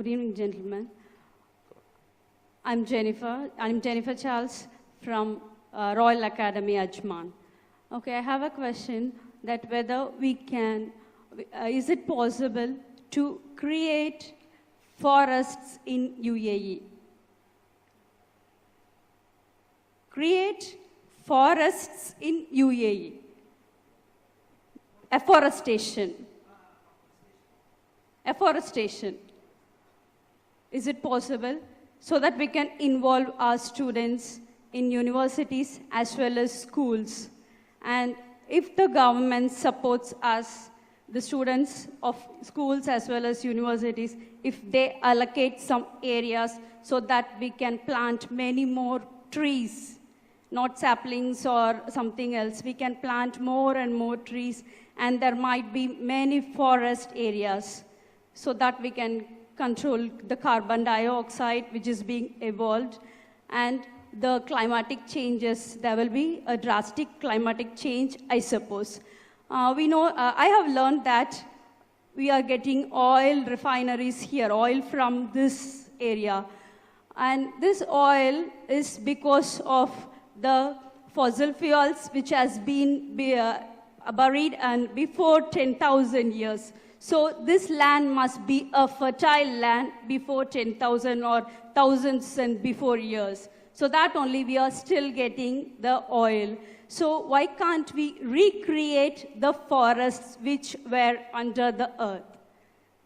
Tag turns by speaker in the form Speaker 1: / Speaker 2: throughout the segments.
Speaker 1: Good evening, gentlemen. I'm Jennifer Charles from Royal Academy Ajman. Okay, I have a question that whether we can, is it possible to create forests in UAE? Create forests in UAE. Afforestation. Afforestation. Is it possible? So that we can involve our students in universities as well as schools. And if the government supports us, the students of schools as well as universities, if they allocate some areas so that we can plant many more trees, not saplings or something else, we can plant more and more trees, and there might be many forest areas so that we can control the carbon dioxide which is being evolved, and the climatic changes. There will be a drastic climatic change, I suppose. We know, I have learned that we are getting oil refineries here, oil from this area. And this oil is because of the fossil fuels which has been buried and before 10,000 years. So this land must be a fertile land before 10,000 or thousands and before years. So that only we are still getting the oil. So why can't we recreate the forests which were under the earth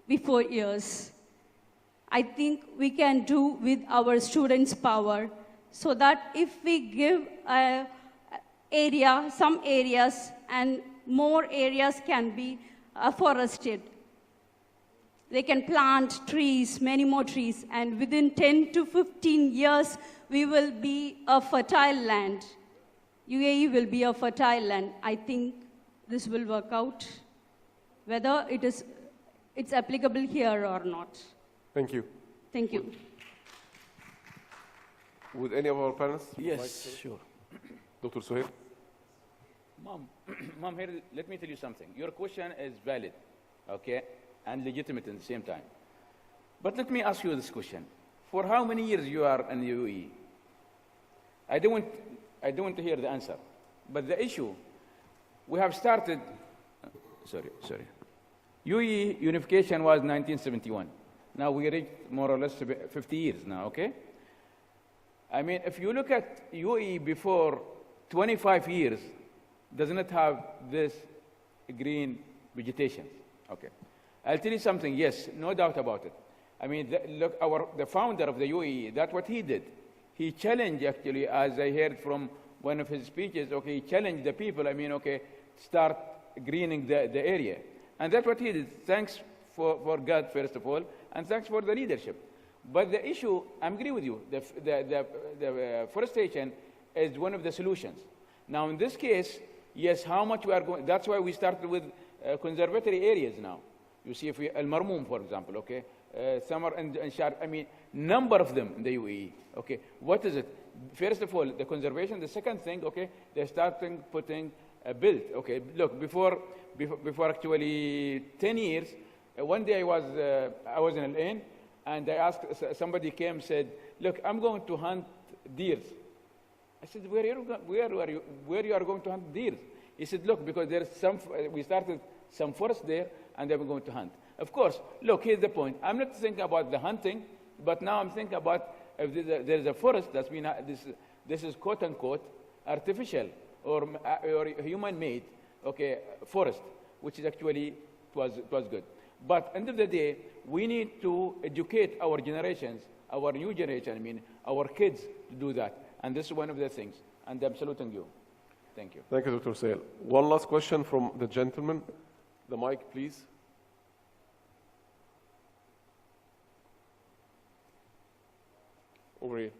Speaker 1: before years? I think we can do with our students' power, so that if we give some areas and more areas can be afforested. They can plant trees, many more trees, and within 10 to 15 years, we will be a fertile land. UAE will be a fertile land. I think this will work out, whether it's applicable here or not.
Speaker 2: Thank you.
Speaker 1: Thank you.
Speaker 2: Would any of our panelists?
Speaker 3: Yes, sure.
Speaker 2: Dr. Suhail?
Speaker 3: Mom, here, let me tell you something. Your question is valid, okay, and legitimate at the same time. But let me ask you this question. For how many years you are in the UAE? I don't want to hear the answer. But the issue, we have started, sorry. UAE unification was 1971. Now we reached more or less 50 years now, okay? I mean, if you look at UAE before 25 years, does not have this green vegetation. Okay. I'll tell you something, yes, no doubt about it. I mean, look, the founder of the UAE, that's what he did. He challenged, actually, as I heard from one of his speeches, okay, he challenged the people, I mean, okay, start greening the area. And that's what he did. Thanks for God, first of all, and thanks for the leadership. But the issue, I agree with you, the forestation is one of the solutions. Now, in this case, yes, how much we are going, that's why we started with conservatory areas now. You see, if we, Al Marmoum, for example, okay, Samar and Shar, I mean, number of them in the UAE, okay. What is it? First of all, the conservation. The second thing, okay, they're starting putting a build, okay. Look, before actually 10 years, one day I was in Al-Ain, and I asked, somebody came said, look, I'm going to hunt deers. I said, where you are going to hunt deer? He said, look, because there's we started some forest there, and they were going to hunt. Of course, look, here's the point. I'm not thinking about the hunting, but now I'm thinking about if there's a forest that's been, this is quote unquote artificial or human-made, okay, forest, which is actually was good. But end of the day, we need to educate our generations, our new generation, I mean, our kids to do that. And this is one of the things. And I'm saluting you. Thank you.
Speaker 2: Thank you, Dr. Suhail. One last question from the gentleman. The mic, please. Over here.